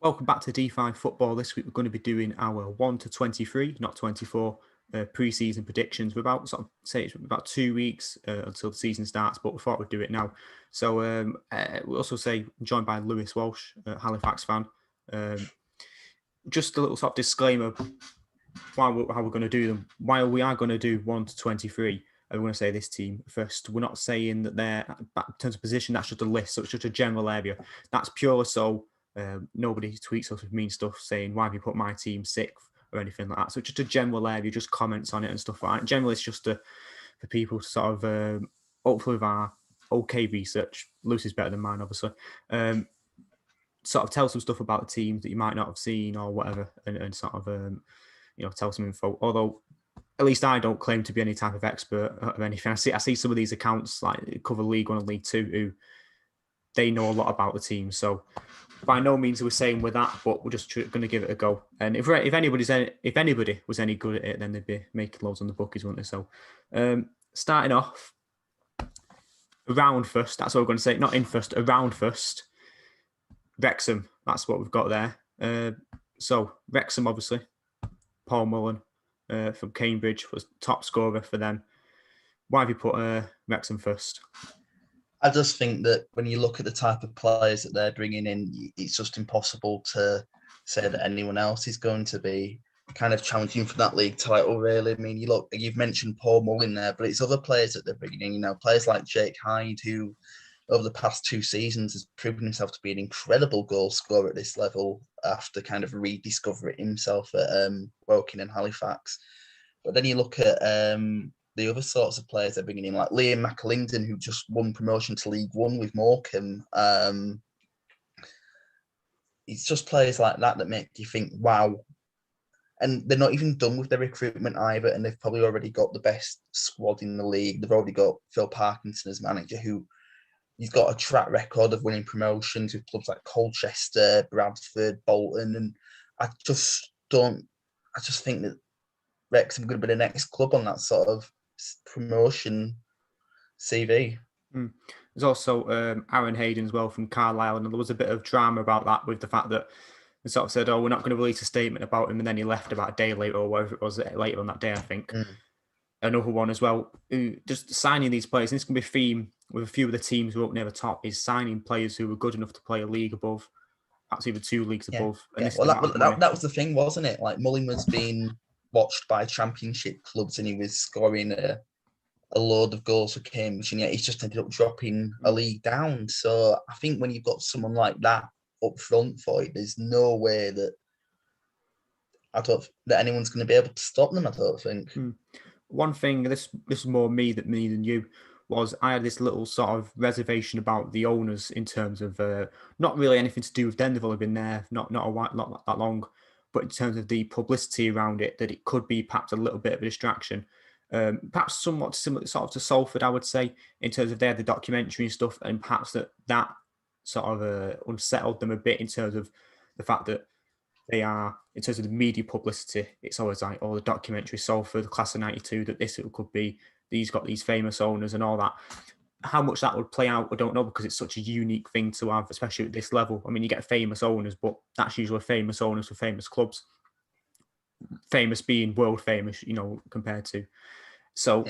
Welcome back to D5 Football. This week we're going to be doing our 1 to 23, not 24, pre-season predictions. We're about it's about 2 weeks until the season starts, but we thought we'd do it now. So we also say joined by Lewis Walsh, Halifax fan. Just a little sort of disclaimer how we're going to do them. While we are going to do 1 to 23, I want to say this team first. We're not saying that they're in terms of position. That's just a list, so it's just a general area. That's purely so. Nobody tweets us with mean stuff saying, why have you put my team sixth or anything like that. So just a general area, just comments on it and stuff like that. Generally, it's just for people to sort of, hopefully with our okay research, Lucy's better than mine, obviously, sort of tell some stuff about the teams that you might not have seen or whatever and sort of, tell some info. Although, at least I don't claim to be any type of expert or anything. I see some of these accounts like cover League 1 and League 2 who they know a lot about the team. So by no means are we saying we're that, but we're just going to give it a go. And if anybody was any good at it, then they'd be making loads on the bookies, wouldn't they? So starting off, around first, that's what we're going to say. Not in first, around first. Wrexham, that's what we've got there. So Wrexham, obviously, Paul Mullen from Cambridge was top scorer for them. Why have you put Wrexham first? I just think that when you look at the type of players that they're bringing in, it's just impossible to say that anyone else is going to be kind of challenging for that league title, really. I mean, you've mentioned Paul Mullen there, but it's other players that they're bringing in, players like Jake Hyde, who over the past 2 seasons has proven himself to be an incredible goal scorer at this level after kind of rediscovering himself at Woking and Halifax. But then you look at the other sorts of players they're bringing in, like Liam McAlinden, who just won promotion to League 1 with Morecambe. It's just players like that make you think, wow. And they're not even done with their recruitment either, and they've probably already got the best squad in the league. They've already got Phil Parkinson as manager, who he's got a track record of winning promotions with clubs like Colchester, Bradford, Bolton, and I just think that Wrexham are going to be the next club on that sort of promotion CV. There's also Aaron Hayden as well from Carlisle, and there was a bit of drama about that with the fact that they sort of said, we're not going to release a statement about him, and then he left about a day later or whatever it was later on that day, I think. Another one as well, who just signing these players, and this can be a theme with a few of the teams who are up near the top, is signing players who are good enough to play a league above, perhaps even 2 leagues above. And Well, that was the thing, wasn't it? Like Mullen was being watched by championship clubs and he was scoring a load of goals for Cambridge, and yet he's just ended up dropping a league down. So I think when you've got someone like that up front for you, there's no way that anyone's going to be able to stop them, I don't think. One thing, this is more me than you, was I had this little sort of reservation about the owners in terms of not really anything to do with them. They've only been there not that long, but in terms of the publicity around it, that it could be perhaps a little bit of a distraction. Perhaps somewhat similar sort of to Salford, I would say, in terms of they had the documentary and stuff, and perhaps that sort of unsettled them a bit in terms of the fact that they are, in terms of the media publicity, it's always like, the documentary Salford, class of 92, that this it could be, these got these famous owners and all that. How much that would play out, I don't know, because it's such a unique thing to have, especially at this level. I mean, you get famous owners, but that's usually famous owners for famous clubs. Famous being world famous, compared to. So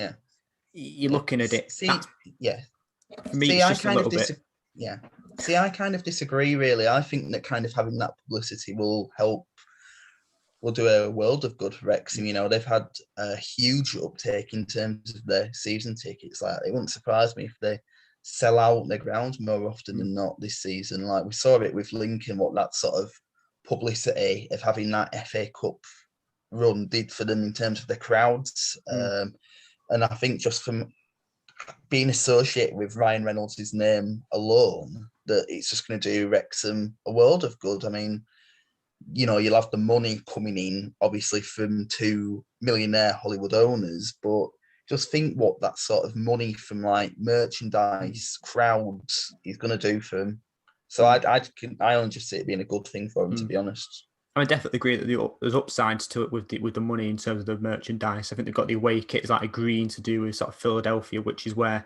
you're looking at it. For me, it's just a little bit. Yeah. See, I kind of disagree, really. I think that kind of having that publicity will do a world of good for Wrexham. They've had a huge uptake in terms of their season tickets. Like, it wouldn't surprise me if they sell out their grounds more often than not this season. Like, we saw it with Lincoln, what that sort of publicity of having that FA Cup run did for them in terms of the crowds. And I think just from being associated with Ryan Reynolds' name alone, that it's just going to do Wrexham a world of good. I mean, you'll have the money coming in, obviously, from 2 millionaire Hollywood owners, but just think what that sort of money from like merchandise, crowds is going to do for them. So I only just see it being a good thing for them, to be honest. I definitely agree that there's upsides to it with the money in terms of the merchandise. I think they've got the away kit is like agreeing to do with sort of Philadelphia, which is where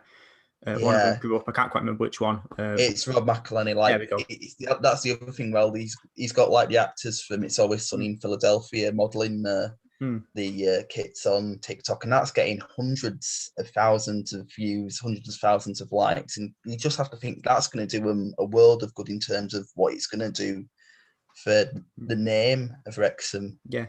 One of them grew up. I can't quite remember which one. It's Rob McElhenney. There we go. That's the other thing. Well, he's got like the actors from It's Always Sunny in Philadelphia modelling the kits on TikTok, and that's getting hundreds of thousands of views, hundreds of thousands of likes, and you just have to think that's going to do him a world of good in terms of what it's going to do for the name of Wrexham. Yeah,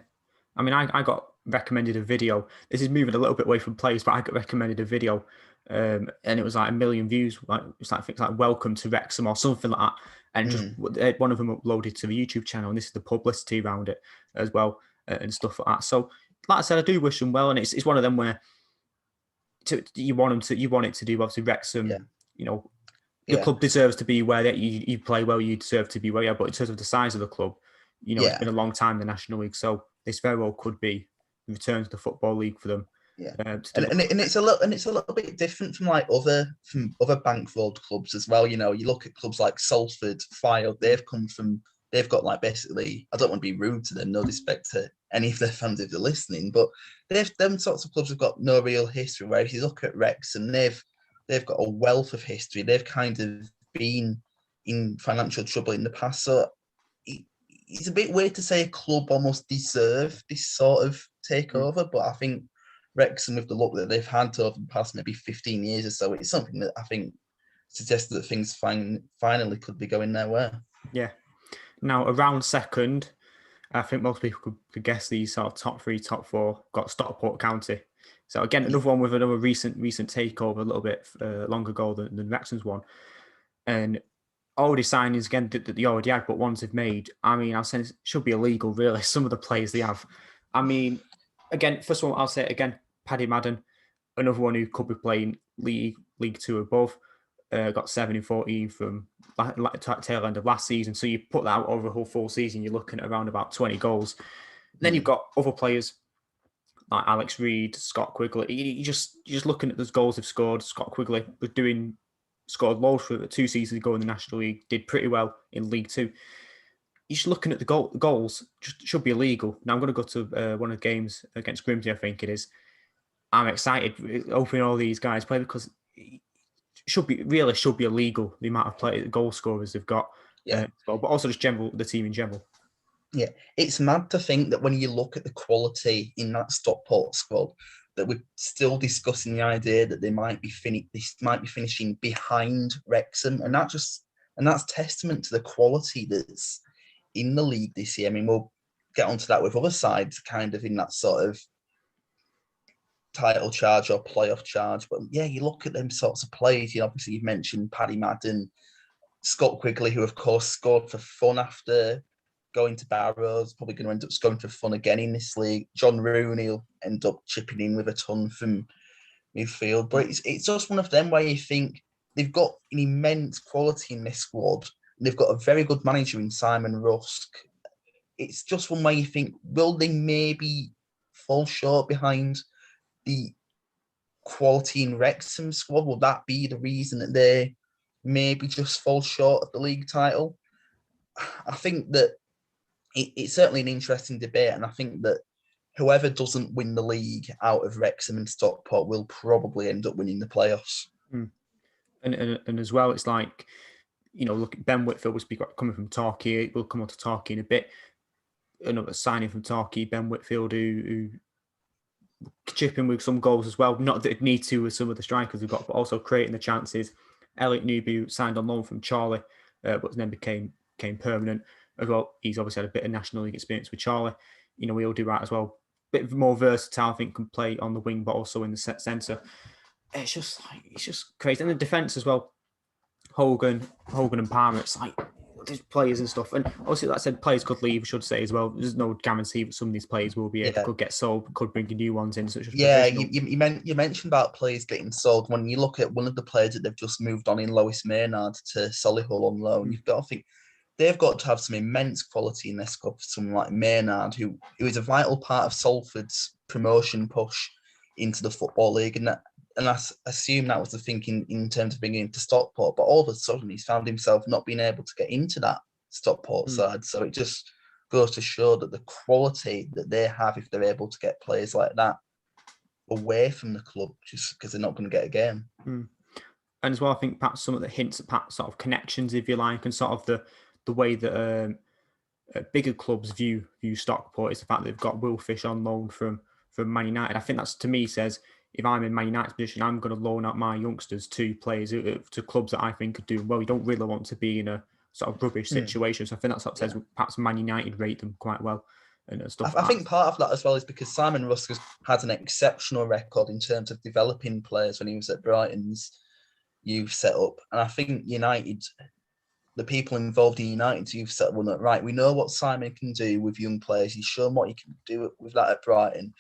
I mean, I got recommended a video. This is moving a little bit away from plays, but I got recommended a video, and it was like 1 million views. Like it's like things like "Welcome to Wrexham" or something like that, and just one of them uploaded to the YouTube channel, and this is the publicity around it as well, and stuff like that. So, like I said, I do wish them well, and it's one of them where you want it to do. Obviously, Wrexham, you know, the club deserves to be where you play well. You deserve to be where you are, but in terms of the size of the club, you know, it's been a long time in the National League, so this very well could be the return to the Football League for them. Yeah, and it's a little bit different from other bankrolled clubs as well. You know, you look at clubs like Salford, Fylde. They've got like basically. I don't want to be rude to them. No disrespect to any of their fans if they're listening, but them sorts of clubs have got no real history. Whereas you look at Wrexham, they've got a wealth of history. They've kind of been in financial trouble in the past, so it's a bit weird to say a club almost deserve this sort of takeover, but I think Wrexham, with the luck that they've had over the past maybe 15 years or so, it's something that I think suggests that things finally could be going their way. Yeah. Now, around second, I think most people could guess these sort of top 3, top 4 got Stockport County. So again, another one with another recent takeover, a little bit longer ago than Wrexham's one. And already signings again that they already had, but ones they've made. I mean, I'll say it should be illegal, really. Some of the players they have. I mean, again, first one I'll say it again, Paddy Madden, another one who could be playing League 2 above. Got 7 in 14 from tail end of last season. So you put that out over a whole full season, you're looking at around about 20 goals. Then you've got other players like Alex Reid, Scott Quigley. You're just looking at those goals they've scored. Scott Quigley was scored loads for 2 seasons ago in the National League, did pretty well in League 2. You're just looking at the goals, just should be illegal. Now I'm going to go to one of the games against Grimsby, I think it is. I'm excited opening all these guys play because it should be illegal, the amount of goal scorers they've got. But also just the team in general. Yeah, it's mad to think that when you look at the quality in that Stockport squad, that we're still discussing the idea that they might be finishing behind Wrexham, and that's testament to the quality that's in the league this year. I mean, we'll get onto that with other sides, kind of in that sort of title charge or playoff charge. But yeah, you look at them sorts of plays. Obviously, you've mentioned Paddy Madden, Scott Quigley, who of course scored for fun after going to Barrows, probably going to end up scoring for fun again in this league. John Rooney will end up chipping in with a ton from midfield. But it's just one of them where you think they've got an immense quality in this squad. And they've got a very good manager in Simon Rusk. It's just one where you think, will they maybe fall short behind the quality in Wrexham squad? Will that be the reason that they maybe just fall short of the league title? I think that it's certainly an interesting debate, and I think that whoever doesn't win the league out of Wrexham and Stockport will probably end up winning the playoffs. And as well, it's like, you know, look, Ben Whitfield was coming from Torquay. We'll come on to Torquay in a bit. Another signing from Torquay, Ben Whitfield, who chipping with some goals as well. Not that it need to with some of the strikers we've got, but also creating the chances. Elliot Newby signed on loan from Charlie, but then became permanent as well. He's obviously had a bit of National League experience with Charlie. You know, we'll do that as well. Bit more versatile, I think, can play on the wing, but also in the centre. It's just crazy. And the defence as well. Hogan and Palmer. It's like there's players and stuff. And obviously, like I said, players could leave, I should say as well. There's no guarantee that some of these players will be able, could get sold, could bring new ones in. So you mentioned about players getting sold. When you look at one of the players that they've just moved on in Lois Maynard to Solihull on loan, you've got to think they've got to have some immense quality in their squad for someone like Maynard, who is a vital part of Salford's promotion push into the Football League. And I assume that was the thinking in terms of bringing him to Stockport. But all of a sudden, he's found himself not being able to get into that Stockport side. So it just goes to show that the quality that they have, if they're able to get players like that away from the club, just because they're not going to get a game. And as well, I think perhaps some of the hints at perhaps sort of connections, if you like, and sort of the way that bigger clubs view Stockport is the fact that they've got Will Fish on loan from Man United. I think that's, to me, says if I'm in Man United's position, I'm going to loan out my youngsters to players to clubs that I think are doing well. You don't really want to be in a sort of rubbish situation. So I think that sort of says perhaps Man United rate them quite well and stuff. I think part of that as well is because Simon Rusk has an exceptional record in terms of developing players when he was at Brighton's youth setup, and I think United, the people involved in United's youth setup, were like, right, we know what Simon can do with young players. He's shown what he can do with that at Brighton.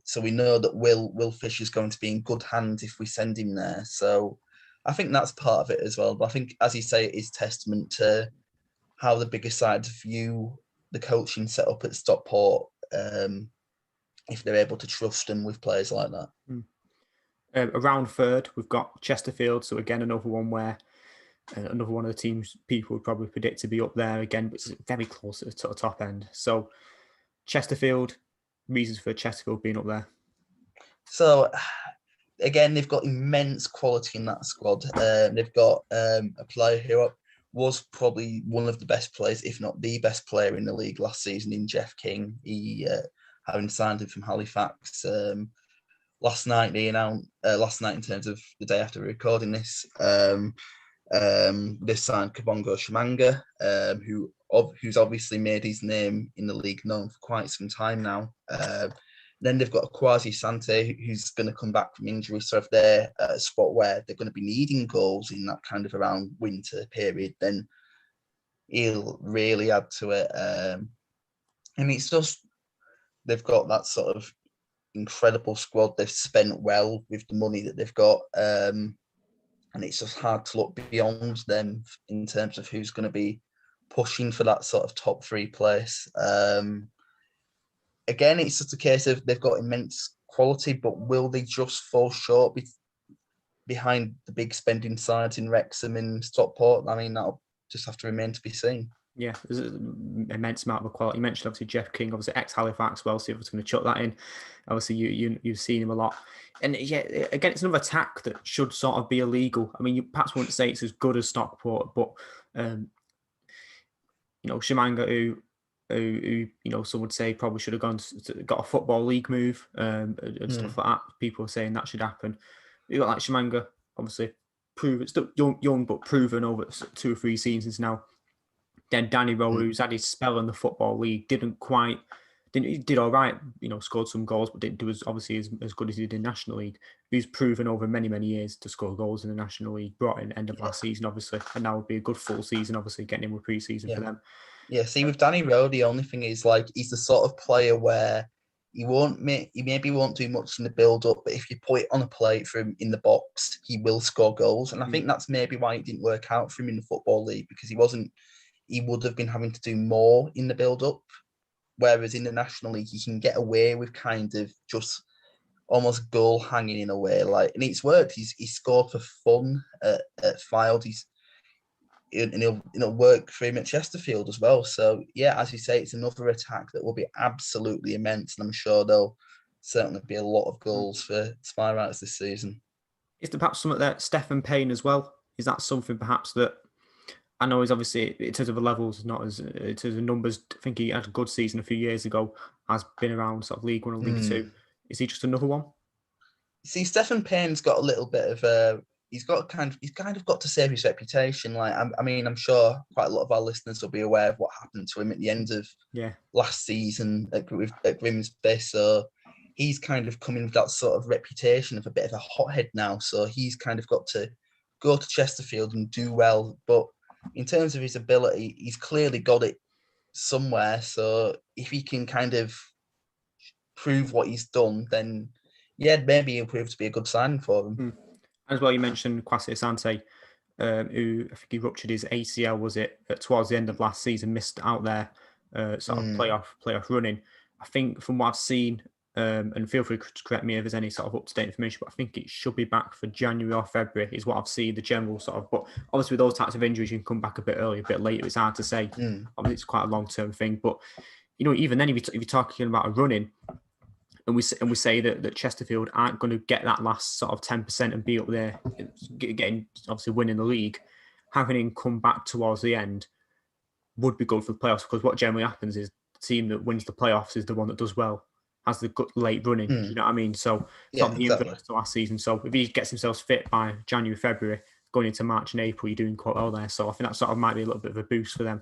So we know that Will Fish is going to be in good hands if we send him there. So I think that's part of it as well. But I think, as you say, it is testament to how the bigger sides view the coaching setup at Stockport, if they're able to trust them with players like that. Around third, we've got Chesterfield. So again, another one where another one of the teams people would probably predict to be up there again, but it's very close to the top end. So Chesterfield, reasons for Chesterfield being up there. So again, they've got immense quality in that squad. They've got a player who was probably one of the best players, if not the best player in the league last season, in Jeff King. He having signed him from Halifax last night in terms of the day after recording this. They signed Kabongo Shamanga, who's obviously made his name in the league known for quite some time now. Then they've got Kwasi Sante, who's going to come back from injury. So if they're at a spot where they're going to be needing goals in that kind of around winter period, then he'll really add to it. And it's just, they've got that sort of incredible squad. They've spent well with the money that they've got. And it's just hard to look beyond them in terms of who's going to be pushing for that sort of top three place. Again, it's just a case of they've got immense quality, but will they just fall short behind the big spending sides in Wrexham and Stockport? I mean, that'll just have to remain to be seen. Yeah, there's an immense amount of quality. You mentioned obviously Jeff King, obviously ex-Halifax. Well, see if I was going to chuck that in. Obviously, you've seen him a lot, and yeah, again, it's another attack that should sort of be illegal. I mean, you perhaps wouldn't say it's as good as Stockport, but Shamanga, who some would say probably should have got a football league move and stuff like that. People are saying that should happen. You got like Shamanga, obviously proven, still young but proven over 2 or 3 seasons now. Then Danny Rowe, who's had his spell in the Football League, he did all right, scored some goals, but didn't do as good as he did in National League. He's proven over many, many years to score goals in the National League, brought in end of last season, obviously, and now would be a good full season, obviously, getting in with pre-season for them. Yeah, see, with Danny Rowe, the only thing is, like, he's the sort of player where he maybe won't do much in the build-up, but if you put it on a plate for him in the box, he will score goals. And I think that's maybe why it didn't work out for him in the Football League, because he would have been having to do more in the build-up. Whereas in the National League, he can get away with kind of just almost goal hanging in a way. And it's worked. He's scored for fun at Fylde. It'll work for him at Chesterfield as well. So yeah, as you say, it's another attack that will be absolutely immense, and I'm sure there'll certainly be a lot of goals for Spy Riders this season. Is there perhaps something there, Stephen Payne as well? Is that something perhaps that I know is obviously in terms of the levels, not as in terms of numbers? I think he had a good season a few years ago. Has been around sort of League One and League Two. Is he just another one? See, Stephen Payne's got a little bit of he's kind of got to save his reputation. I'm sure quite a lot of our listeners will be aware of what happened to him at the end of last season at Grimsby. So he's kind of coming with that sort of reputation of a bit of a hothead now. So he's kind of got to go to Chesterfield and do well. But in terms of his ability, he's clearly got it somewhere. So if he can kind of prove what he's done, then maybe he'll prove to be a good signing for them. As well, you mentioned Kwasi Asante, who I think he ruptured his ACL, was it, towards the end of last season, missed out there sort of playoff running. I think from what I've seen, and feel free to correct me if there's any sort of up-to-date information, but I think it should be back for January or February is what I've seen, the general sort of. But obviously with those types of injuries, you can come back a bit earlier, a bit later. It's hard to say. Obviously, it's quite a long-term thing. But, even then, if you're talking about a running, and we say that Chesterfield aren't going to get that last sort of 10% and be up there, getting obviously winning the league, having him come back towards the end would be good for the playoffs, because what generally happens is the team that wins the playoffs is the one that does well, has the good late running. Do you know what I mean? So Yeah, the exactly. inverse to last season. So if he gets himself fit by January, February, going into March and April, you're doing quite well there. So I think that sort of might be a little bit of a boost for them.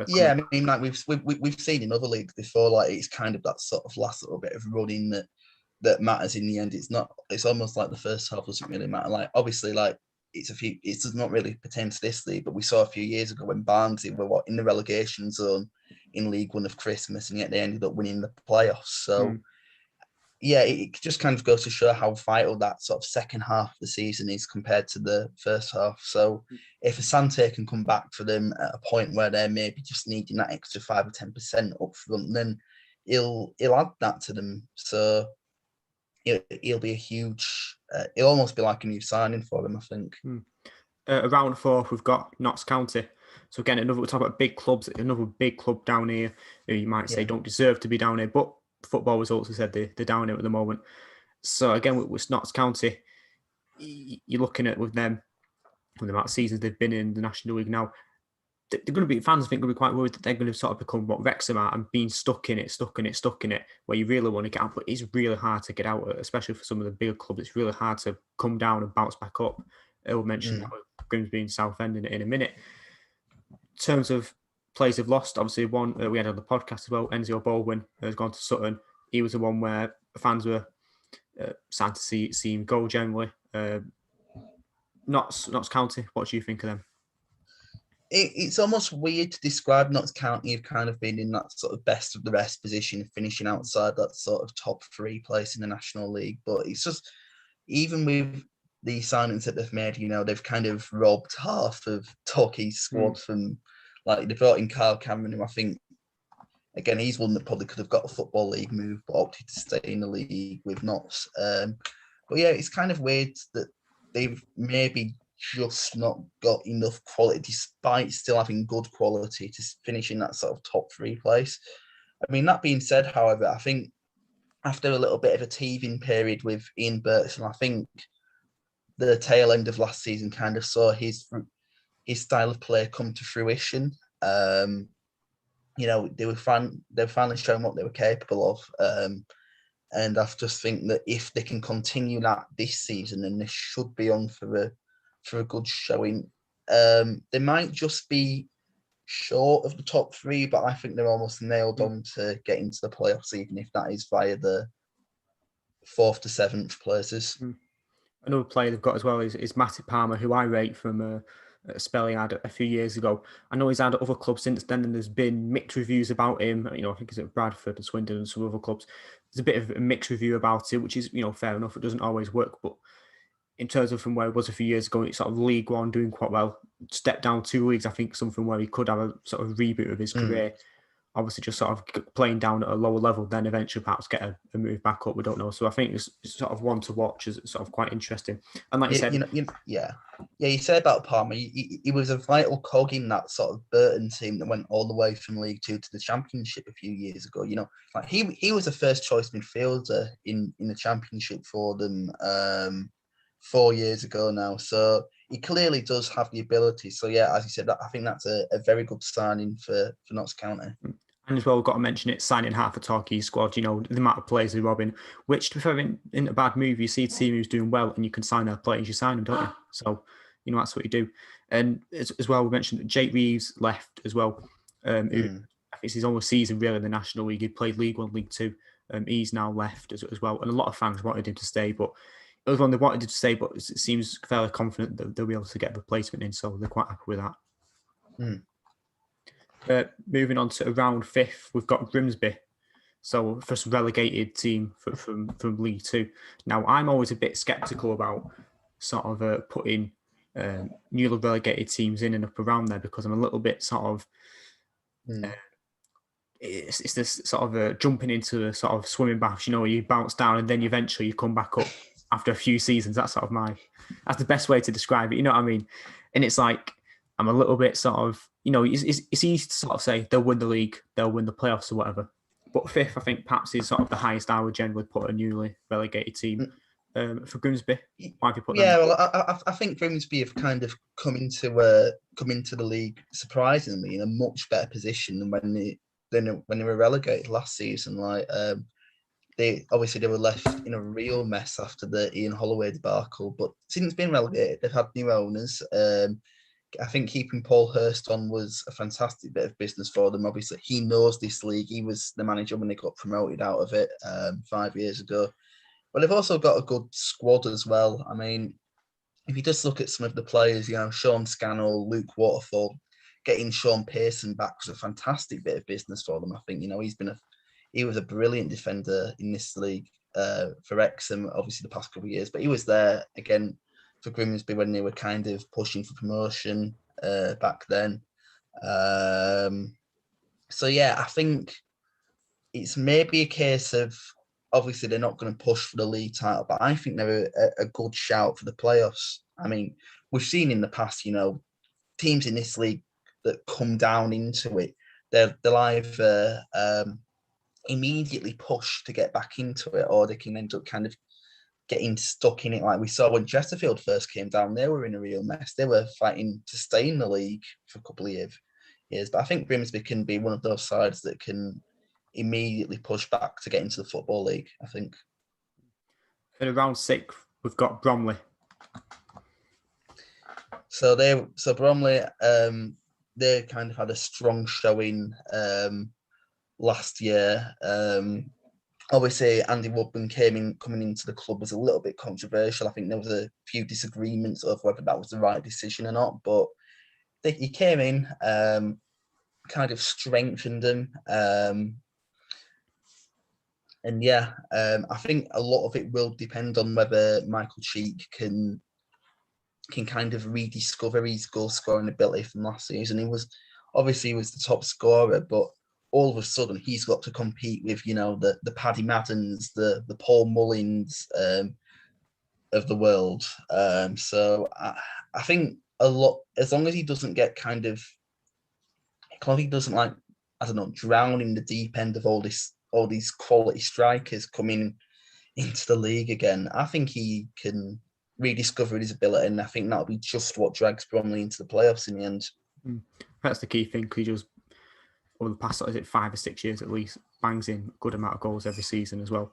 Yeah, I mean, like we've seen in other leagues before, like it's kind of that sort of last little bit of running that matters in the end. It's almost like the first half doesn't really matter. Like obviously, like it does not really pertain to this league, but we saw a few years ago when Barnsley were in the relegation zone in League One of Christmas, and yet they ended up winning the playoffs. So yeah, it just kind of goes to show how vital that sort of second half of the season is compared to the first half. So if Asante can come back for them at a point where they're maybe just needing that extra 5 or 10% up front, then he'll add that to them. So he'll be a huge, he'll almost be like a new signing for them, I think. Around 4, we've got Notts County. So again, we'll talk about big clubs, another big club down here who you might say don't deserve to be down here, but football results have said they're down here at the moment. So again, with Notts County, you're looking at with them, with the amount of seasons they've been in the National League now, they're going to be, fans I think, going to be quite worried that they're going to sort of become what Wrexham are and being stuck in it, where you really want to get out, but it's really hard to get out, especially for some of the bigger clubs. It's really hard to come down and bounce back up. We'll mention that with Grimsby and Southend in a minute. In terms of players have lost, obviously one we had on the podcast as well, Enzio Baldwin has gone to Sutton. He was the one where fans were sad to see him go generally. Notts County, what do you think of them? It's almost weird to describe Notts County as kind of being in that sort of best of the rest position, finishing outside that sort of top 3 place in the National League. But it's just, even with the signings that they've made, they've kind of robbed half of Torquay's squad from, like, they brought in Kyle Cameron, who I think, again, he's one that probably could have got a Football League move, but opted to stay in the league with Notts. But yeah, it's kind of weird that they've maybe just not got enough quality, despite still having good quality, to finish in that sort of top 3 place. I mean, that being said, however, I think after a little bit of a teething period with Ian Burton, I think the tail end of last season kind of saw his style of play come to fruition. They were finally showing what they were capable of. And I just think that if they can continue that this season, then they should be on for a good showing. They might just be short of the top 3, but I think they're almost nailed on to get into the playoffs, even if that is via the 4th to 7th places. Another player they've got as well is Matty Palmer, who I rate from a spell he had a few years ago. I know he's had other clubs since then, and there's been mixed reviews about him. I think he's at Bradford and Swindon and some other clubs. There's a bit of a mixed review about it, which is fair enough. It doesn't always work, but in terms of from where he was a few years ago, it's sort of League One doing quite well. Stepped down 2 leagues, I think something where he could have a sort of reboot of his career. Obviously, just sort of playing down at a lower level, then eventually perhaps get a move back up. We don't know. So I think it's sort of one to watch. Is sort of quite interesting. And like you said, you say about Palmer, he was a vital cog in that sort of Burton team that went all the way from League Two to the Championship a few years ago. Like he was a first choice midfielder in the Championship for them 4 years ago now. So he clearly does have the ability. So yeah, as you said, I think that's a very good signing for Notts County. And as well, we've got to mention it, signing half a Torquay squad, the amount of players they're robbing, which, to be fair, in a bad move, you see a team who's doing well and you can sign their players, you sign them, don't you? So, that's what you do. And as well, we mentioned that Jake Reeves left as well. Who, I think it's his only season really in the National League. He played League One, League Two. He's now left as well. And a lot of fans wanted him to stay, but it was one they wanted him to stay, but it seems fairly confident that they'll be able to get a replacement in, so they're quite happy with that. Moving on to around 5th, we've got Grimsby. So first relegated team from League Two. Now, I'm always a bit sceptical about sort of putting newly relegated teams in and up around there, because I'm a little bit sort of it's this sort of jumping into a sort of swimming baths. You bounce down and then eventually you come back up after a few seasons. That's the best way to describe it. You know what I mean? And it's like, I'm a little bit sort of, it's easy to sort of say they'll win the league, they'll win the playoffs or whatever. But fifth, I think perhaps is sort of the highest I would generally put a newly relegated team. For Grimsby, why have you put them? Yeah, well, I think Grimsby have kind of come into the league surprisingly in a much better position than when they were relegated last season. Like they were left in a real mess after the Ian Holloway debacle, but since being relegated, they've had new owners. I think keeping Paul Hurst on was a fantastic bit of business for them. Obviously, he knows this league. He was the manager when they got promoted out of it 5 years ago. But they've also got a good squad as well. I mean, if you just look at some of the players, Sean Scannell, Luke Waterfall, getting Sean Pearson back was a fantastic bit of business for them. I think, he was a brilliant defender in this league for Wrexham, obviously the past couple of years, but he was there again for Grimsby when they were kind of pushing for promotion back then. So yeah, I think it's maybe a case of, obviously they're not going to push for the league title, but I think they're a good shout for the playoffs. I mean, we've seen in the past, teams in this league that come down into it, they'll either immediately push to get back into it, or they can end up kind of getting stuck in it. Like we saw when Chesterfield first came down, they were in a real mess. They were fighting to stay in the league for a couple of years. But I think Grimsby can be one of those sides that can immediately push back to get into the Football League, I think. In round 6, we've got Bromley. So Bromley, they kind of had a strong showing last year. Obviously, Andy Woodburn coming into the club was a little bit controversial. I think there was a few disagreements of whether that was the right decision or not, but he came in, kind of strengthened them. And yeah, I think a lot of it will depend on whether Michael Cheek can kind of rediscover his goal scoring ability from last season. He was the top scorer, but all of a sudden he's got to compete with, the Paddy Maddens, the Paul Mullins of the world. So I think a lot, as long as he doesn't get kind of, he doesn't drown in the deep end of all these quality strikers coming into the league again, I think he can rediscover his ability, and I think that'll be just what drags Bromley into the playoffs in the end. That's the key thing, because he just, over the past 5 or 6 years at least, bangs in a good amount of goals every season as well.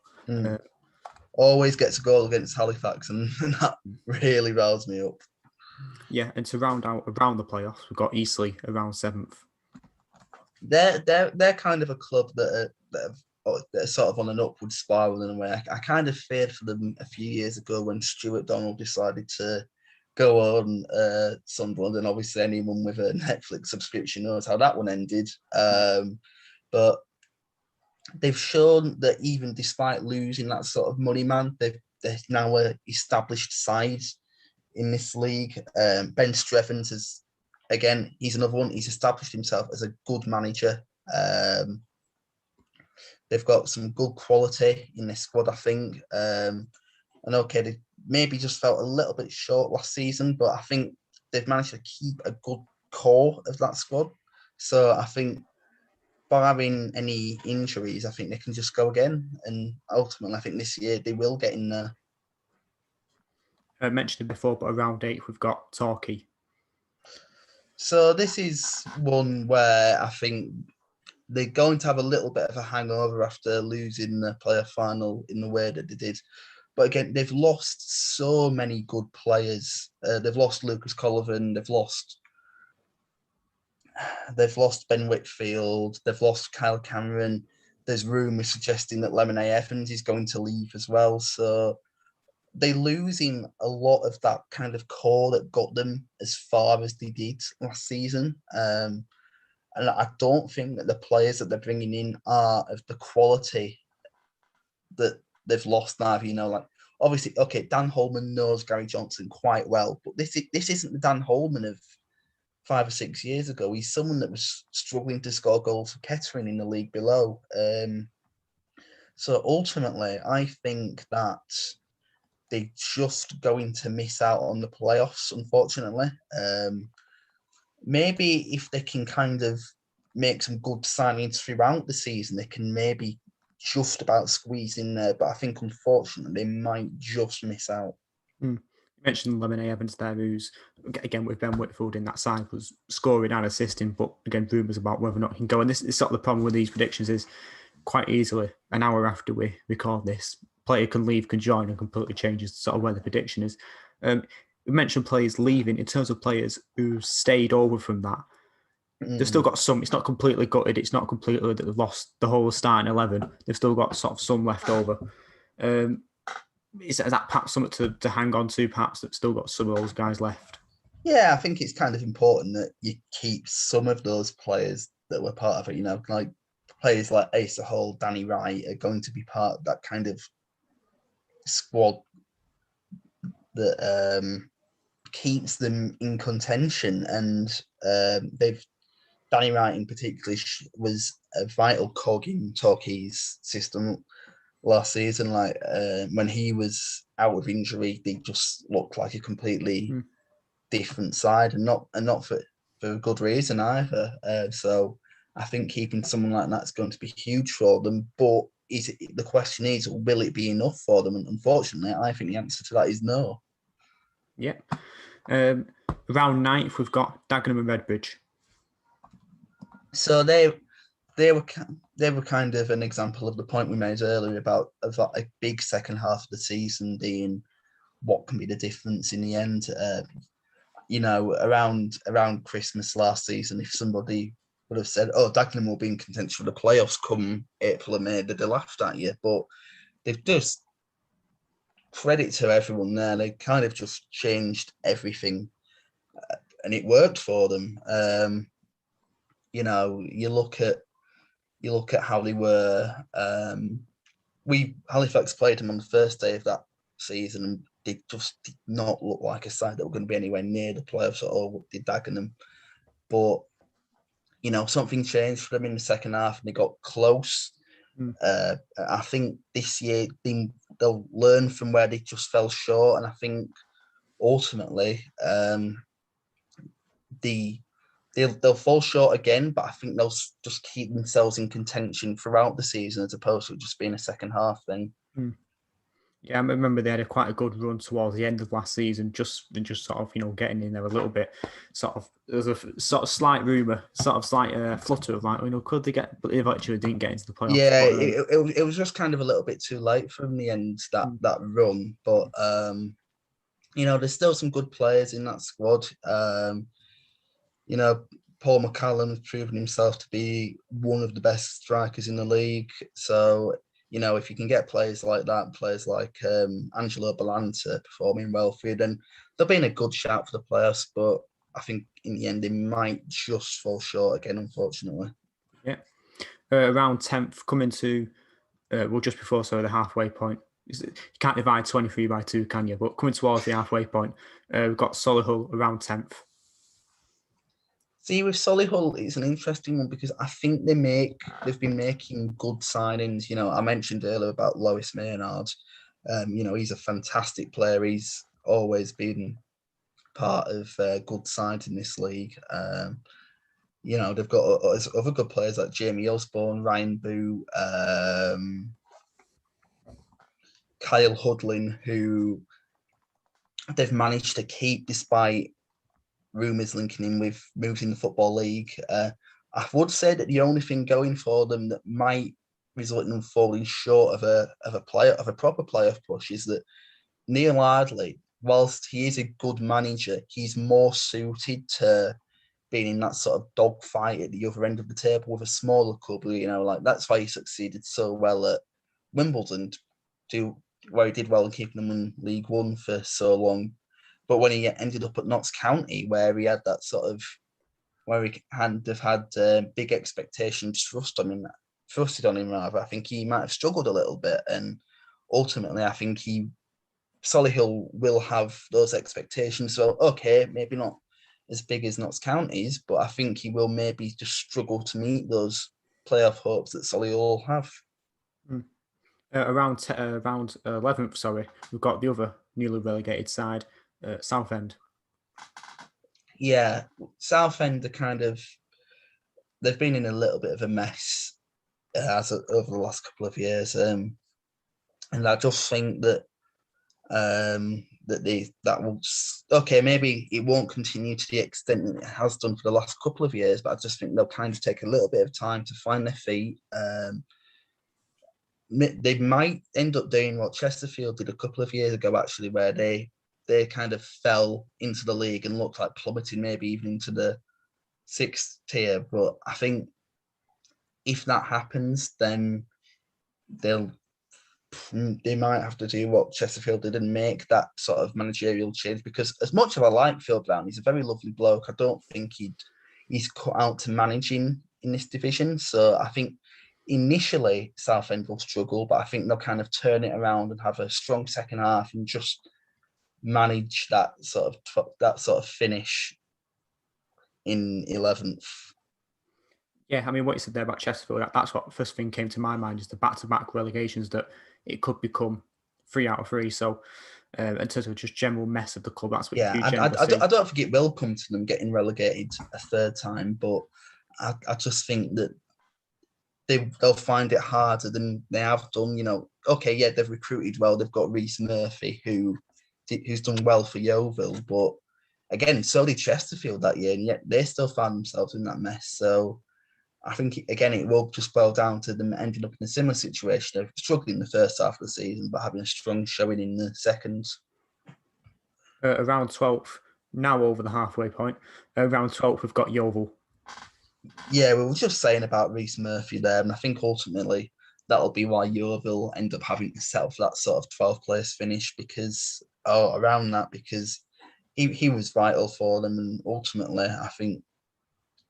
Always gets a goal against Halifax, and that really riles me up. Yeah, and to round out around the playoffs, we've got Eastleigh around 7th. They're kind of a club that are sort of on an upward spiral in a way. I kind of feared for them a few years ago when Stuart Donald decided to go on Sunderland, and obviously anyone with a Netflix subscription knows how that one ended. But they've shown that even despite losing that sort of money man, they're now an established side in this league. Ben Strevens he's another one. He's established himself as a good manager. They've got some good quality in this squad, I think. And okay, they maybe just felt a little bit short last season, but I think they've managed to keep a good core of that squad. So I think, barring any injuries, I think they can just go again. And ultimately, I think this year they will get in there. I mentioned it before, but around 8, we've got Torquay. So this is one where I think they're going to have a little bit of a hangover after losing the playoff final in the way that they did. But again, they've lost so many good players. They've lost Lucas Collivan. They've lost Ben Whitfield. They've lost Kyle Cameron. There's rumours suggesting that Lemonade Evans is going to leave as well. So they're losing a lot of that kind of core that got them as far as they did last season. And I don't think that the players that they're bringing in are of the quality that they've lost now. Obviously, okay, Dan Holman knows Gary Johnson quite well, but this isn't the Dan Holman of 5 or 6 years ago. He's someone that was struggling to score goals for Kettering in the league below. So ultimately, I think that they're just going to miss out on the playoffs, unfortunately. Maybe if they can kind of make some good signings throughout the season, they can maybe just about squeeze in there. But I think, unfortunately, they might just miss out. You mentioned Lemonade Evans there, who's, again, with Ben Whitfield in that side, was scoring and assisting, but again, rumours about whether or not he can go. And this is sort of the problem with these predictions is quite easily, an hour after we record this, player can leave, can join, and completely changes sort of where the prediction is. We mentioned players leaving. In terms of players who stayed over from that, they've still got some. It's not completely gutted. It's not completely that they've lost the whole starting 11. They've still got sort of some left over. Is that perhaps something to hang on to, perhaps, that's still got some of those guys left? Yeah, I think it's kind of important that you keep some of those players that were part of it, like players like Asa Hall, Danny Wright are going to be part of that kind of squad that keeps them in contention. And Danny Wright in particular was a vital cog in Torquay's system last season. Like when he was out of injury, they just looked like a completely different side, and not for a good reason either. So I think keeping someone like that's going to be huge for them. But the question is, will it be enough for them? And unfortunately, I think the answer to that is no. Yeah. Around 9th, we've got Dagenham and Redbridge. So they were kind of an example of the point we made earlier about a big second half of the season being what can be the difference in the end. Around Christmas last season, if somebody would have said, "Oh, Dagenham will be in contention for the playoffs come April and May," they'd have laughed at you. But they've just, credit to everyone there, they kind of just changed everything, and it worked for them. You look at how they were. Halifax played them on the first day of that season, and they just did not look like a side that were going to be anywhere near the playoffs at all. Did Dagenham, but something changed for them in the second half, and they got close. I think this year they'll learn from where they just fell short, and I think ultimately they'll fall short again, but I think they'll just keep themselves in contention throughout the season, as opposed to just being a second half thing. Yeah, I remember they had quite a good run towards the end of last season, just sort of, getting in there a little bit. There's a sort of slight rumour, slight flutter of like, could they get, but they actually didn't get into the playoffs. Yeah, but, it was just kind of a little bit too late for them in the end, that run. But, there's still some good players in that squad. Paul McCallum has proven himself to be one of the best strikers in the league. So, if you can get players like that, players like Angelo Balanta performing well for you, then they'll be in a good shout for the playoffs. But I think in the end, they might just fall short again, unfortunately. Yeah. Around 10th, coming to, just before, the halfway point. You can't divide 23 by 2, can you? But coming towards the halfway point, we've got Solihull around 10th. See, with Solihull, it's an interesting one because I think they've been making good signings. I mentioned earlier about Lois Maynard. He's a fantastic player. He's always been part of good sides in this league. They've got other good players like Jamie Osborne, Ryan Boo, Kyle Hudlin, who they've managed to keep despite rumours linking in with moves in the Football League. I would say that the only thing going for them that might result in them falling short of a proper playoff push is that Neil Ardley, whilst he is a good manager, he's more suited to being in that sort of dogfight at the other end of the table with a smaller club. That's why he succeeded so well at Wimbledon, where he did well in keeping them in League One for so long. But when he ended up at Notts County, where he had that sort of, where he had big expectations thrusted on him, I think he might have struggled a little bit. And ultimately, I think Solihull will have those expectations. So, okay, maybe not as big as Notts County's, but I think he will maybe just struggle to meet those playoff hopes that Solihull have. Around 11th, we've got the other newly relegated side, Southend. Yeah, Southend are kind of, they've been in a little bit of a mess over the last couple of years, and I just think that maybe it won't continue to the extent that it has done for the last couple of years, but I just think they'll kind of take a little bit of time to find their feet. They might end up doing what Chesterfield did a couple of years ago, actually, where they kind of fell into the league and looked like plummeting, maybe even into the 6th tier. But I think if that happens, then they might have to do what Chesterfield did and make that sort of managerial change, because as much as I like Phil Brown, he's a very lovely bloke. I don't think he's cut out to managing in this division. So I think initially Southend will struggle, but I think they'll kind of turn it around and have a strong second half and just manage that sort of finish in 11th. Yeah, I mean, what you said there about Chesterfield, that's what first thing came to my mind, is the back-to-back relegations, that it could become 3 out of 3. So in terms of just general mess of the club, that's what you generally see. I don't think it will come to them getting relegated a third time, but I just think that they'll find it harder than they have done. Okay, yeah, they've recruited well. They've got Rhys Murphy, who's done well for Yeovil, but again, so did Chesterfield that year, and yet they still found themselves in that mess. So I think, again, it will just boil down to them ending up in a similar situation of struggling in the first half of the season, but having a strong showing in the second. Around 12th, now over the halfway point. Around 12th, we've got Yeovil. Yeah, we were just saying about Rhys Murphy there, and I think ultimately that'll be why Yeovil end up having to settle for that sort of 12th place finish, because he was vital for them, and ultimately I think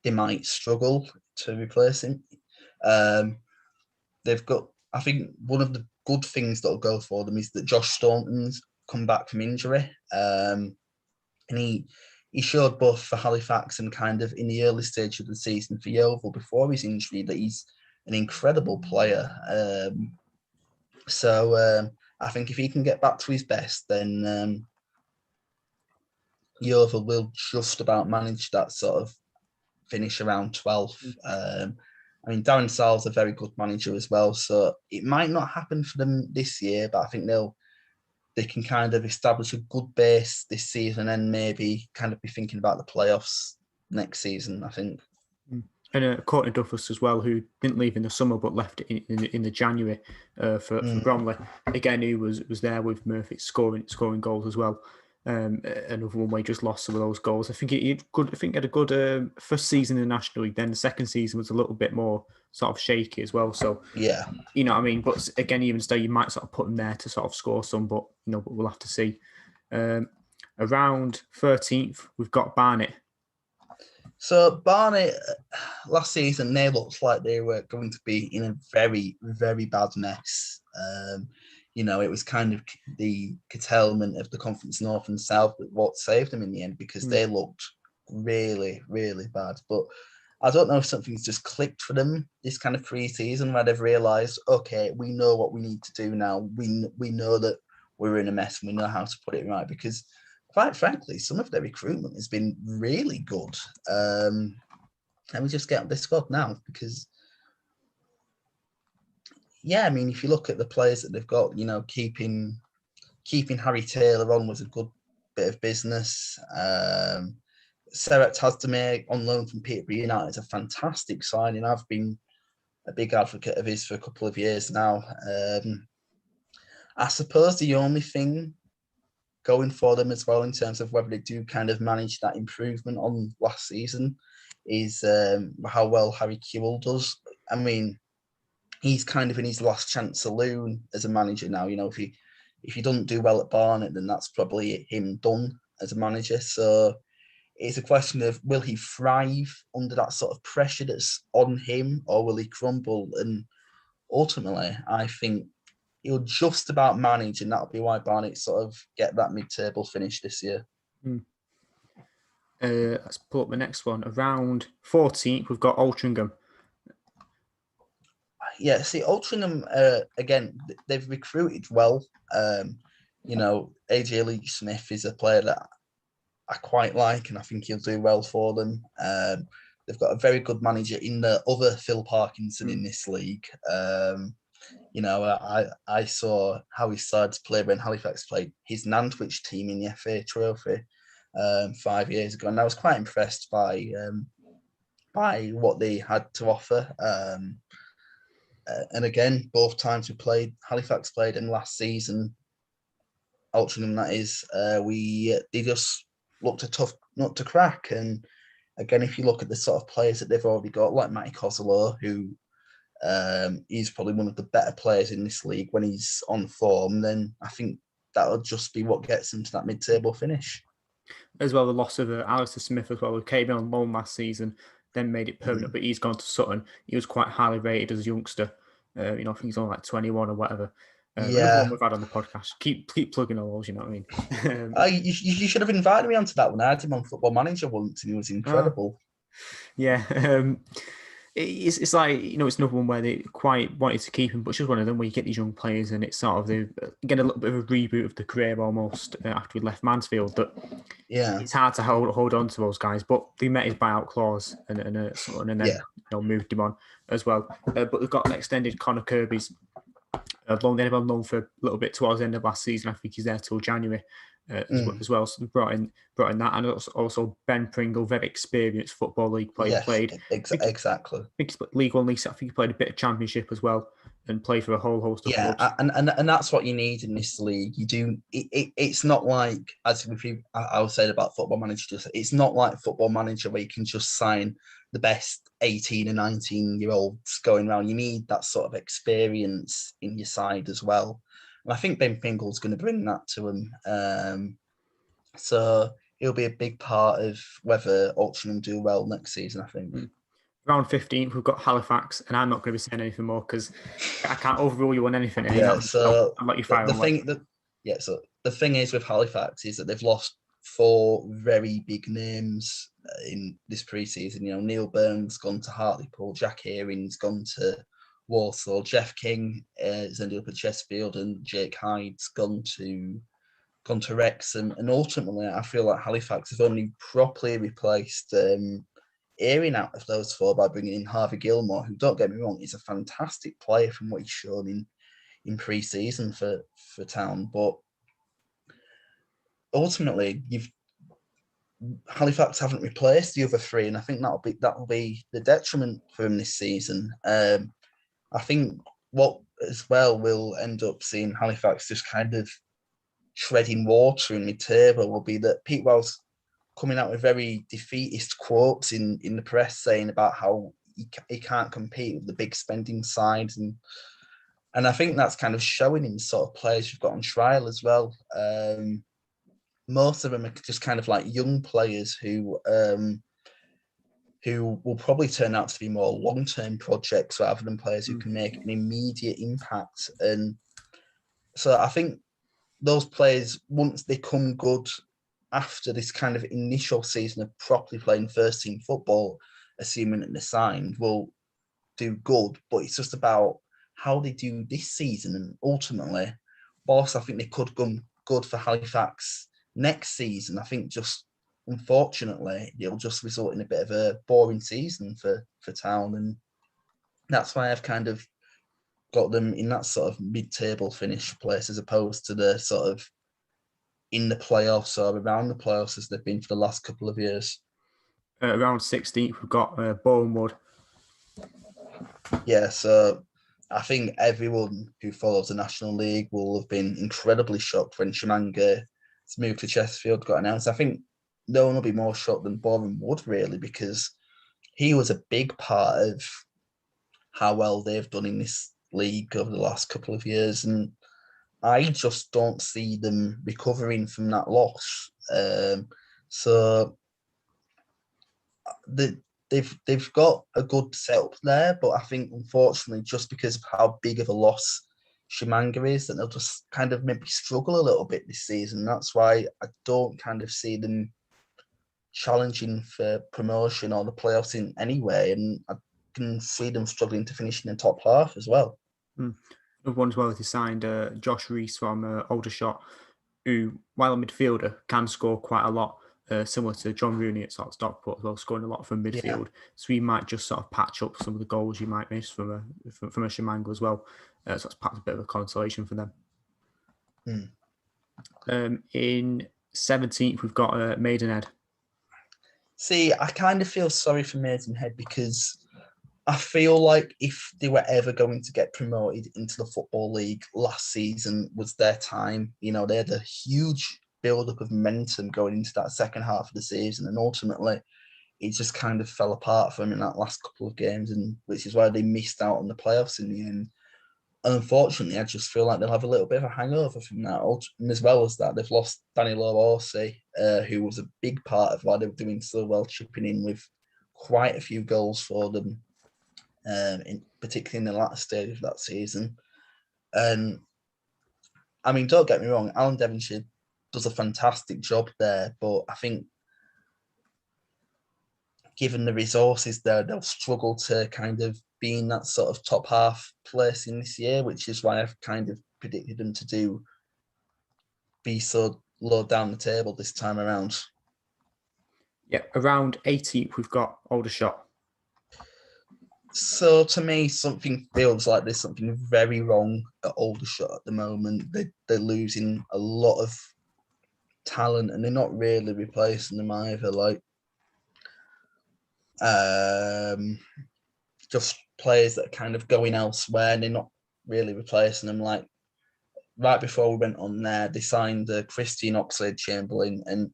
they might struggle to replace him. They've got, I think one of the good things that'll go for them is that Josh Staunton's come back from injury. And he showed both for Halifax and kind of in the early stage of the season for Yeovil before his injury that he's an incredible player. So I think if he can get back to his best, then Yeovil will just about manage that sort of finish around 12th. I mean, Darren Sarll's a very good manager as well, so it might not happen for them this year, but I think they can kind of establish a good base this season and maybe kind of be thinking about the playoffs next season, I think. And Courtney Duffus as well, who didn't leave in the summer but left in the January for Bromley. Again, he was there with Murphy scoring goals as well. Another one where he just lost some of those goals. I think he had a good first season in the National League. Then the second season was a little bit more sort of shaky as well. So yeah, you know what I mean. But again, even still, you might sort of put him there to sort of score some, but but we'll have to see. Around 13th, we've got Barnett. So Barnett, last season, they looked like they were going to be in a very, very bad mess. It was kind of the curtailment of the Conference North and South that what saved them in the end, because they looked really, really bad. But I don't know if something's just clicked for them this kind of pre-season, where they've realised, okay, we know what we need to do now. We know that we're in a mess and we know how to put it right, because quite frankly, some of their recruitment has been really good. And we just get this squad now because, yeah, I mean, if you look at the players that they've got, keeping Harry Taylor on was a good bit of business. Seret Tazdemir on loan from Peterborough United is a fantastic signing. I've been a big advocate of his for a couple of years now. I suppose the only thing going for them as well in terms of whether they do kind of manage that improvement on last season is how well Harry Kewell does. I mean, he's kind of in his last chance saloon as a manager now. If he doesn't do well at Barnet, then that's probably him done as a manager. So it's a question of, will he thrive under that sort of pressure that's on him, or will he crumble? And ultimately, I think he'll just about manage, and that'll be why Barnet sort of get that mid-table finish this year. Let's pull up the next one. Around 14th, we've got Altrincham. Yeah, see, Altrincham, again, they've recruited well. AJ Leach-Smith is a player that I quite like, and I think he'll do well for them. they've got a very good manager in the other Phil Parkinson in this league. I saw how he started to play when Halifax played his Nantwich team in the FA Trophy 5 years ago, and I was quite impressed by what they had to offer. And again, both times Halifax played, and last season, Altrincham that is, they just looked a tough nut to crack. And again, if you look at the sort of players that they've already got, like Matty Costello, who he's probably one of the better players in this league when he's on form, then I think that'll just be what gets them to that mid-table finish. As well, the loss of Alistair Smith as well, who came in on loan last season, then made it permanent, but he's gone to Sutton. He was quite highly rated as a youngster. I think he's on like 21 or whatever. Another one we've had on the podcast. Keep plugging all those, you know what I mean? You should have invited me onto that one. I had him on Football Manager once, and he was incredible. Yeah. It's like, it's another one where they quite wanted to keep him, but it's just one of them where you get these young players and it's sort of they get a little bit of a reboot of the career almost after we left Mansfield. That it's hard to hold on to those guys, but they met his buyout clause and then moved him on as well. But they've got extended Connor Kirby's loan. They had him on loan for a little bit towards the end of last season. I think he's there till January. As well, so brought in that, and also Ben Pringle, very experienced Football League player, played exactly. I think he's League One, League. I think he played a bit of Championship as well, and played for a whole host of clubs. and that's what you need in this league. You do. It's not like, as I was saying about Football Manager. It's not like Football Manager where you can just sign the best 18 and 19-year-olds going around. You need that sort of experience in your side as well. And I think Ben Pringle's going to bring that to him. So he'll be a big part of whether Altrincham do well next season, I think. Round 15, we've got Halifax, and I'm not going to be saying anything more because I can't overrule you on anything. So I'll let you fire So the thing is with Halifax is that they've lost 4 very big names in this pre-season. Neil Burns gone to Hartlepool, Jack Hearing's gone to Walsall, Jeff King has ended up at Chesterfield, and Jake Hyde's gone to Wrexham. And ultimately, I feel like Halifax have only properly replaced Earing out of those 4 by bringing in Harvey Gilmore, who, don't get me wrong, is a fantastic player from what he's shown in pre-season for Town. But ultimately, Halifax haven't replaced the other 3, and I think that'll be the detriment for him this season. I think what as well will end up seeing Halifax just kind of treading water in mid-table will be that Pete Wells coming out with very defeatist quotes in the press saying about how he can't compete with the big spending sides, and I think that's kind of showing in sort of players you've got on trial as well. Most of them are just kind of like young players who will probably turn out to be more long-term projects rather than players who can make an immediate impact. And so I think those players, once they come good after this kind of initial season of properly playing first-team football, assuming that they're signed, will do good. But it's just about how they do this season. And ultimately, whilst I think they could come good for Halifax next season, I think just unfortunately, it'll just result in a bit of a boring season for Town, and that's why I've kind of got them in that sort of mid-table finish place as opposed to the sort of in the playoffs or around the playoffs as they've been for the last couple of years. Around 16th, we've got Bournemouth. Yeah, so I think everyone who follows the National League will have been incredibly shocked when Shimanga's move to Chesterfield got announced. I think no one will be more shocked than Bournemouth, really, because he was a big part of how well they've done in this league over the last couple of years. And I just don't see them recovering from that loss. So they've got a good setup there, but I think, unfortunately, just because of how big of a loss Shimanga is, that they'll just kind of maybe struggle a little bit this season. That's why I don't kind of see them challenging for promotion or the playoffs in any way, and I can see them struggling to finish in the top half as well. Another one as well is they signed Josh Reese from Aldershot, who, while a midfielder, can score quite a lot. similar to John Rooney at sort of Stockport as well, scoring a lot from midfield. So he might just sort of patch up some of the goals you might miss from a Shimango as well. So that's perhaps a bit of a consolation for them. In 17th, we've got Maidenhead. See, I kind of feel sorry for Maidenhead because I feel like if they were ever going to get promoted into the Football League, last season was their time. You know, they had a huge build-up of momentum going into that second half of the season, and ultimately it just kind of fell apart for them in that last couple of games, and which is why they missed out on the playoffs in the end. And unfortunately, I just feel like they'll have a little bit of a hangover from that. And as well as that, they've lost Danilo Orsi, who was a big part of why they were doing so well, chipping in with quite a few goals for them, particularly in the latter stage of that season. And I mean, don't get me wrong, Alan Devonshire does a fantastic job there, but I think given the resources there, they'll struggle to kind of be in that sort of top half place in this year, which is why I've kind of predicted them to be so low down the table this time around. Yeah, around 18th, we've got Aldershot. So to me, something feels like there's something very wrong at Aldershot at the moment. They're losing a lot of talent, and they're not really replacing them either. Like, just players that are kind of going elsewhere, and they're not really replacing them. Like, right before we went on there, they signed Christian Oxlade-Chamberlain, and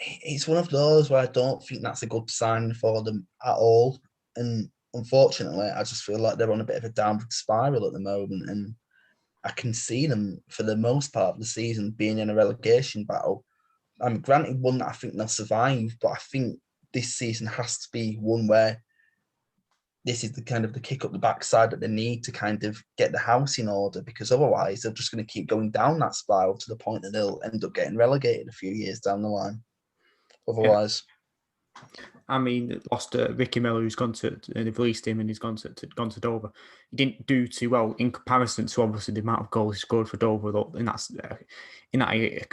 it's one of those where I don't think that's a good sign for them at all. And unfortunately, I just feel like they're on a bit of a downward spiral at the moment, and I can see them for the most part of the season being in a relegation battle. I'm granted one that I think they'll survive, but I think this season has to be one where this is the kind of the kick up the backside that they need to kind of get the house in order, because otherwise they're just going to keep going down that spiral to the point that they'll end up getting relegated a few years down the line. Otherwise, I mean, lost Ricky Miller, who's gone to, they've released him and he's gone to Dover. He didn't do too well in comparison to obviously the amount of goals he scored for Dover in that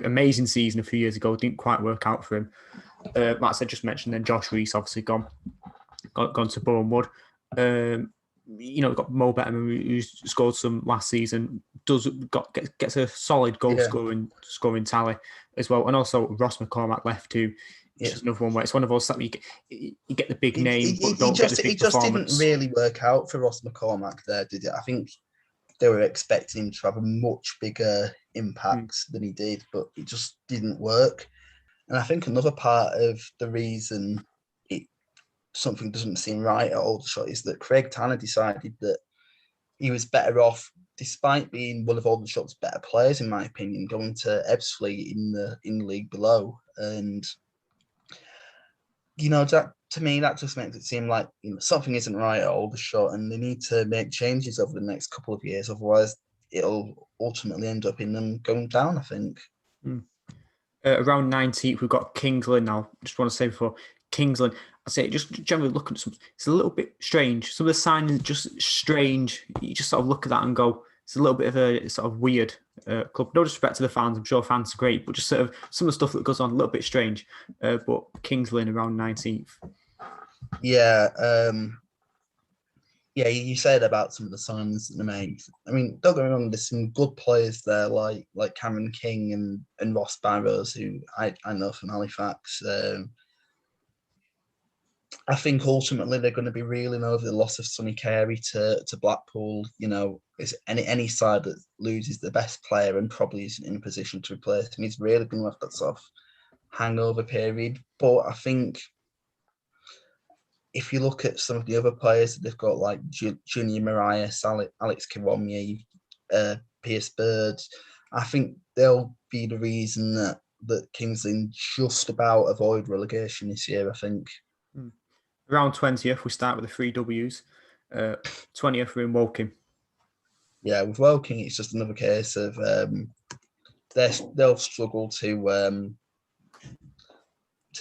amazing season a few years ago. It didn't quite work out for him. Like I said, just mentioned then Josh Reese obviously gone to Bournemouth. You know, we've got Mo Betterman, who's scored some last season, gets a solid goal scoring tally as well, and also Ross McCormack left too. It's just another one where it's one of those that you get the big name, but don't get the big performance. It just didn't really work out for Ross McCormack there, did it? I think they were expecting him to have a much bigger impact than he did, but it just didn't work. And I think another part of the reason something doesn't seem right at Aldershot is that Craig Tanner decided that he was better off, despite being one of Aldershot's better players, in my opinion, going to Ebbsfleet in the league below. And you know, that to me, that just makes it seem like, you know, something isn't right at Aldershot, and they need to make changes over the next couple of years. Otherwise, it'll ultimately end up in them going down, I think. Around 19th, we've got Kingsland now. Just want to say before Kingsland, I say just generally looking at something, it's a little bit strange. Some of the signings are just strange. You just sort of look at that and go, it's a little bit of a sort of weird club. No disrespect to the fans, I'm sure fans are great, but just sort of some of the stuff that goes on a little bit strange. But Kingsland around 19th. Yeah, you said about some of the signings that they made. I mean, don't get me wrong, there's some good players there, like Cameron King and Ross Barrows, who I know from Halifax. I think ultimately they're going to be reeling over the loss of Sonny Carey to Blackpool. You know, it's any side that loses the best player and probably isn't in a position to replace him, he's really going to have that sort of hangover period. But I think if you look at some of the other players that they've got, like Junior Marias, Alex Kiwomye, Pierce Bird, I think they'll be the reason that Kingsland just about avoid relegation this year, I think. Around 20th, we start with the 3 Ws. 20th, we're in Woking. Yeah, with Woking, it's just another case of they'll struggle to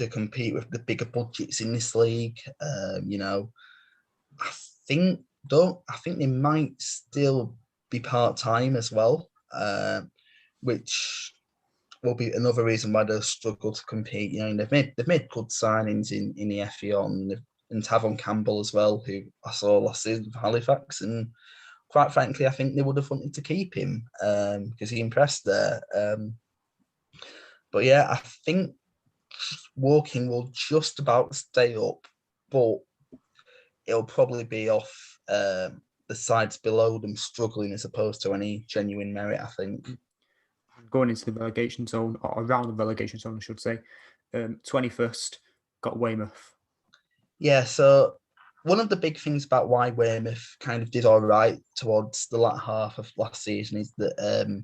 compete with the bigger budgets in this league. You know, I think they might still be part-time as well, which will be another reason why they'll struggle to compete. You know, and they've made good signings in the FEO and Tavon Campbell as well, who I saw last season for Halifax, and quite frankly, I think they would have wanted to keep him because he impressed there. But yeah, I think Woking will just about stay up, but it'll probably be off the sides below them struggling as opposed to any genuine merit, I think. Going into the relegation zone, or around the relegation zone, I should say. 21st, got Weymouth. Yeah, so one of the big things about why Weymouth kind of did all right towards the latter half of last season is that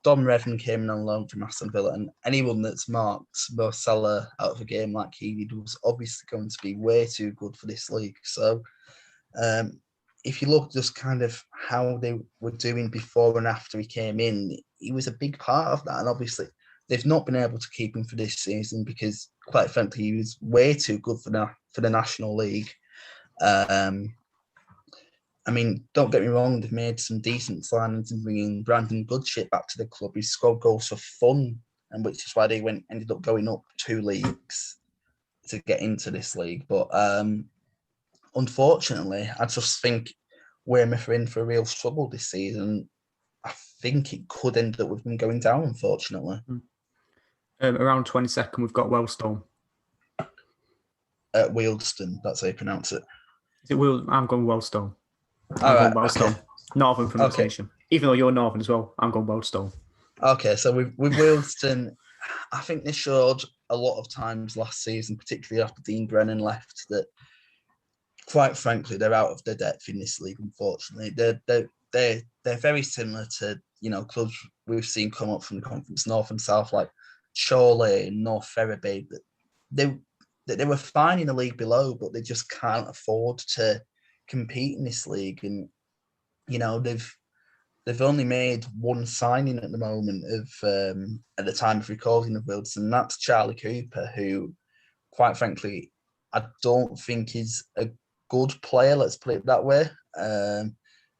Dom Redden came in on loan from Aston Villa, and anyone that's marked Mo Salah out of a game like he did was obviously going to be way too good for this league. So if you look just kind of how they were doing before and after he came in, he was a big part of that. And obviously, they've not been able to keep him for this season because, quite frankly, he was way too good for the National League. I mean, don't get me wrong, they've made some decent signings in bringing Brandon Goodship back to the club. He scored goals for fun, and which is why they ended up going up 2 leagues to get into this league. But unfortunately, I just think Weymouth are in for a real struggle this season. I think it could end up with them going down, unfortunately. Around 22nd, we've got Wellstone. Wealdstone, that's how you pronounce it. Is it I'm going Wellstone. I'm going Wellstone. Okay. Northern pronunciation. Okay. Even though you're Northern as well, I'm going Wellstone. Okay, so with Wealdstone, I think they showed a lot of times last season, particularly after Dean Brennan left, that quite frankly, they're out of their depth in this league, unfortunately. They're very similar to, you know, clubs we've seen come up from the Conference North and South, like Chorley and North Ferriby. They were fine in the league below, but they just can't afford to compete in this league. And, you know, they've only made one signing at the moment of at the time of recording of Wilson, and that's Charlie Cooper, who, quite frankly, I don't think is a good player, let's put it that way.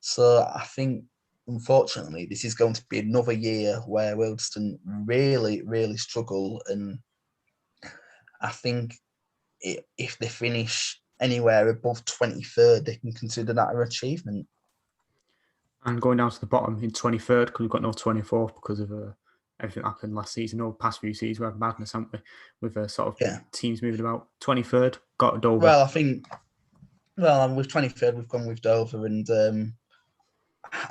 So I think, unfortunately, this is going to be another year where Wealdstone really, really struggle. And I think if they finish anywhere above 23rd, they can consider that an achievement. And going down to the bottom in 23rd, because we've got no 24th because of everything that happened last season, or past few seasons, we have madness, haven't we? With sort of teams moving about. 23rd, got Dover. Well, with 23rd, we've gone with Dover, and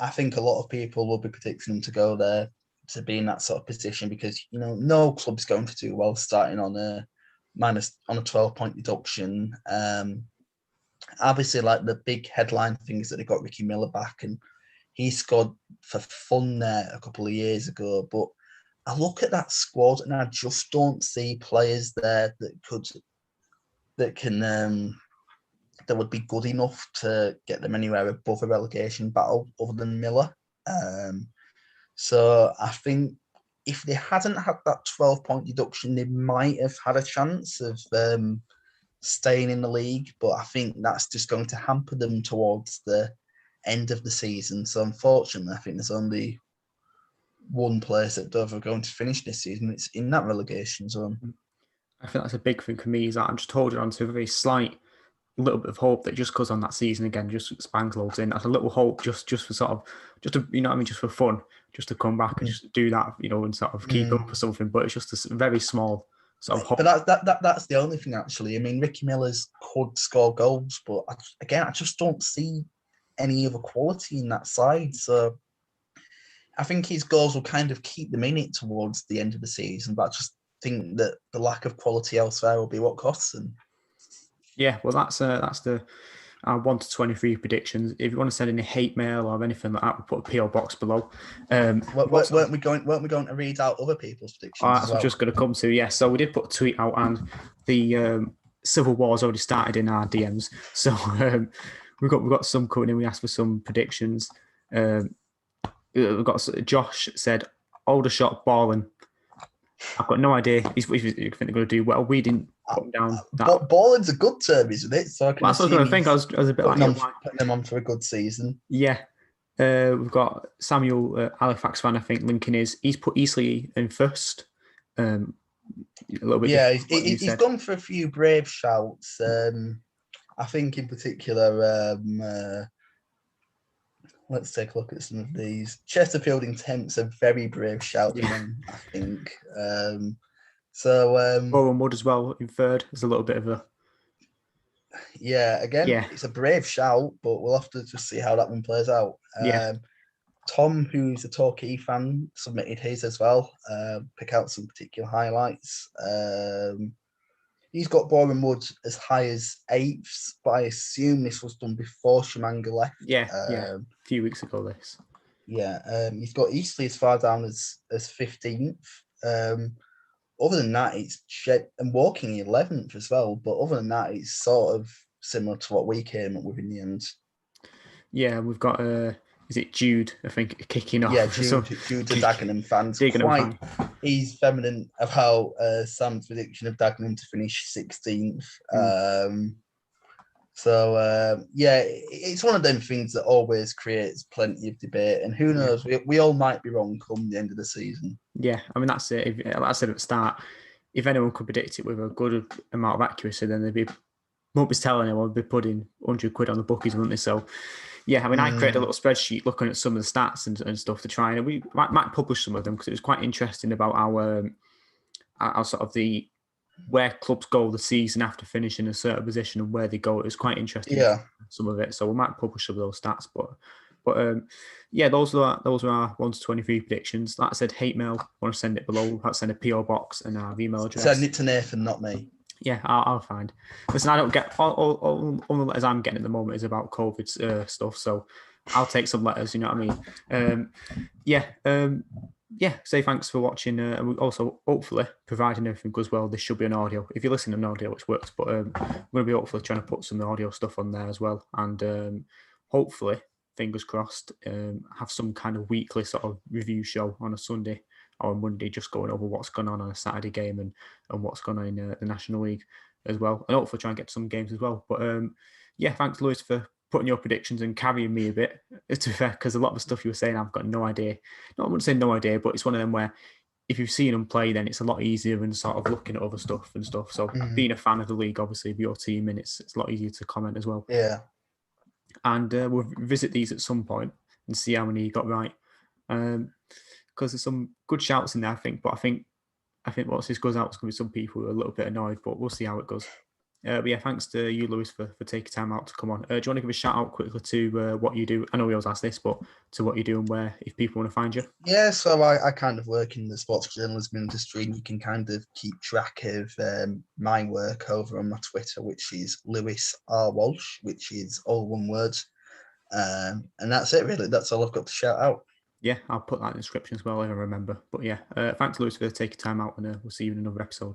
I think a lot of people will be predicting them to go there to be in that sort of position because, you know, no club's going to do well starting on a 12-point deduction. Obviously, like the big headline things that they got Ricky Miller back, and he scored for fun there a couple of years ago. But I look at that squad and I just don't see players there that would be good enough to get them anywhere above a relegation battle other than Miller. So I think if they hadn't had that 12-point deduction, they might have had a chance of staying in the league. But I think that's just going to hamper them towards the end of the season. So unfortunately, I think there's only one place that Dover are going to finish this season. It's in that relegation zone. I think that's a big thing for me, is that I'm just holding on to a very slight little bit of hope that just goes on that season again, just Spangs loads in. That's a little hope just for sort of, just to, you know what I mean, just for fun, just to come back and just do that, you know, and sort of keep up for something. But it's just a very small sort of hope. But that's the only thing, actually. I mean, Ricky Miller's could score goals, but I just don't see any other quality in that side. So I think his goals will kind of keep them in it towards the end of the season, but I just think that the lack of quality elsewhere will be what costs them. Yeah, well, that's the 1 to 23 predictions. If you want to send any hate mail or anything like that, we'll put a PO box below. Weren't we going to read out other people's predictions? That's what I'm just going to come to. Yes, so we did put a tweet out, and the civil war's already started in our DMs. So we've got some coming in. We asked for some predictions. We've got Josh said Aldershot balling. I've got no idea. He's think they're going to do well. We didn't put them down. Balling's a good term, isn't it? So that's what I was going to think. I was a bit putting them on for a good season. Yeah. We've got Samuel, Halifax fan, I think, linking is. He's put Eastleigh in first. A little bit Yeah, different from what you he's said. gone for a few brave shouts. I think in particular, let's take a look at some of these. Chesterfield Intent's a very brave shout from him, I think. Owen Wood as well in third. There's a little bit of a again, it's a brave shout, but we'll have to just see how that one plays out. Tom, who's a Torquay fan, submitted his as well. Pick out some particular highlights. He's got Boreham Wood as high as 8th, but I assume this was done before Shamanga left. A few weeks ago. This. He's got Eastleigh as far down as 15th. Other than that, it's and Walking 11th as well. But other than that, it's sort of similar to what we came up with in the end. Yeah, we've got is it Jude? I think kicking off. Yeah, Jude the Dagenham fans. He's feminine about Sam's prediction of Dagenham to finish 16th. It's one of them things that always creates plenty of debate. And who knows, we all might be wrong come the end of the season. Yeah, I mean, that's it. Like I said at the start, if anyone could predict it with a good amount of accuracy, then they'd be, won't be telling anyone, they'd be putting 100 quid on the bookies, wouldn't they? So, yeah, I mean, I created a little spreadsheet looking at some of the stats and stuff to try, and we might publish some of them because it was quite interesting about our sort of where clubs go the season after finishing a certain position and where they go. It was quite interesting. Yeah, some of it. So we might publish some of those stats, but those were our 1 to 23 predictions. Like I said, hate mail. Want to send it below? Send a PO box and our email address. Send it to Nathan, not me. Yeah, I'll find. Listen, I don't get all the letters I'm getting at the moment is about COVID stuff. So I'll take some letters. You know what I mean? Say thanks for watching. And we also, hopefully, providing everything goes well, this should be an audio. If you're listening to an audio, which works, but we're going to be hopefully trying to put some audio stuff on there as well. And hopefully, fingers crossed, have some kind of weekly sort of review show on a Sunday or a Monday, just going over what's going on a Saturday game and what's going on in the National League as well. And hopefully try and get some games as well. But thanks, Lewis, for putting your predictions and carrying me a bit, to be fair, because a lot of the stuff you were saying, I've got no idea. No, I wouldn't say no idea, but it's one of them where if you've seen them play, then it's a lot easier than sort of looking at other stuff and stuff. So being a fan of the league, obviously, of your team, and it's a lot easier to comment as well. Yeah. And we'll visit these at some point and see how many you got right. Because there's some good shouts in there, I think. But I think once this goes out, it's going to be some people who are a little bit annoyed, but we'll see how it goes. Thanks to you, Lewis, for taking time out to come on. Do you want to give a shout out quickly to what you do? I know we always ask this, but to what you do and where, if people want to find you. Yeah, so I kind of work in the sports journalism industry, and you can kind of keep track of my work over on my Twitter, which is Lewis R. Walsh, which is all one word. And that's it, really. That's all I've got to shout out. Yeah, I'll put that in the description as well if I remember. But thanks, Lewis, for taking time out, and we'll see you in another episode.